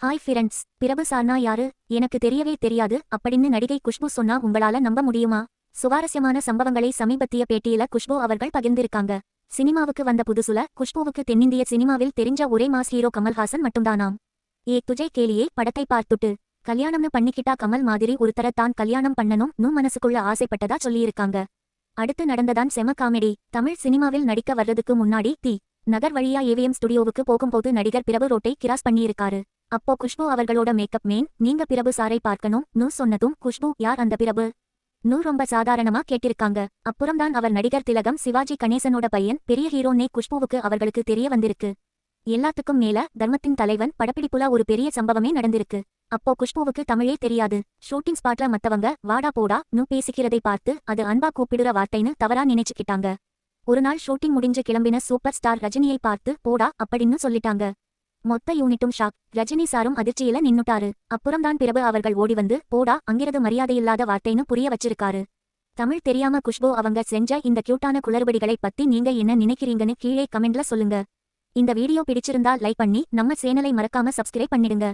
Hi friends, பிரபு சார்னா யாரு? எனக்கு தெரியவே தெரியாது அப்படின்னு நடிகை குஷ்பு சொன்னா உங்களால நம்ப முடியுமா? சுவாரஸ்யமான சம்பவங்களை சமீபத்திய பேட்டியில குஷ்பு அவர்கள் பகிர்ந்திருக்காங்க. சினிமாவுக்கு வந்த புதுசுல குஷ்புவுக்கு தென்னிந்திய சினிமாவில் தெரிஞ்ச ஒரே மாஸ் ஹீரோ கமல்ஹாசன் மட்டும்தானாம். ஏ துஜே கேலியே படத்தை பார்த்துட்டு கல்யாணம்னு பண்ணிக்கிட்டா கமல் மாதிரி ஒருத்தர தான் கல்யாணம் பண்ணணும் மனசுக்குள்ள ஆசைப்பட்டதா சொல்லியிருக்காங்க. அடுத்து நடந்ததான் செம காமெடி. தமிழ் சினிமாவில் நடிக்க வர்றதுக்கு முன்னாடி நகர் வழியா ஏவிஎம் ஸ்டுடியோவுக்கு போகும்போது நடிகர் பிரபு ரோட்டை கிராஸ் பண்ணியிருக்காரு. அப்போ குஷ்பு அவர்களோட மேக்கப் மேன் நீங்க பிரபு சாரை பார்க்கணும் சொன்னதும் குஷ்பு யார் அந்த பிரபு ரொம்ப சாதாரணமா கேட்டிருக்காங்க. அப்புறம்தான் அவர் நடிகர் திலகம் சிவாஜி கணேசனோட பையன், பெரிய ஹீரோனே குஷ்புவுக்கு அவர்களுக்கு தெரிய வந்திருக்கு. எல்லாத்துக்கும் மேல தர்மத்தின் தலைவன் படப்பிடிப்புல ஒரு பெரிய சம்பவமே நடந்திருக்கு. அப்போ குஷ்புவுக்கு தமிழே தெரியாது. ஷூட்டிங் ஸ்பாட்ல மத்தவங்க வாடா போடா பேசிக்கிறதை பார்த்து அது அன்பா கூப்பிடுற வார்த்தைன்னு தவறா நினைச்சுக்கிட்டாங்க. ஒரு நாள் ஷூட்டிங் முடிஞ்சு கிளம்பின சூப்பர் ஸ்டார் ரஜினியை பார்த்து போடா அப்படின்னு சொல்லிட்டாங்க. மொத்த யூனிட்டும் ஷாக். ரஜினி சாரும் அதிர்ச்சியில நின்னுட்டாரு. அப்புறம்தான் பிரபு அவர்கள் ஓடி வந்து போடா அங்கிறது மரியாதையில்லாத வார்த்தைன்னு புரிய வச்சிருக்காரு. தமிழ் தெரியாம குஷ்பு அவங்க செஞ்ச இந்த கியூட்டான குளறுபடிகளை பத்தி நீங்க என்ன நினைக்கிறீங்கன்னு கீழே கமெண்ட்ல சொல்லுங்க. இந்த வீடியோ பிடிச்சிருந்தா லைக் பண்ணி நம்ம சேனலை மறக்காம சப்ஸ்கிரைப் பண்ணிடுங்க.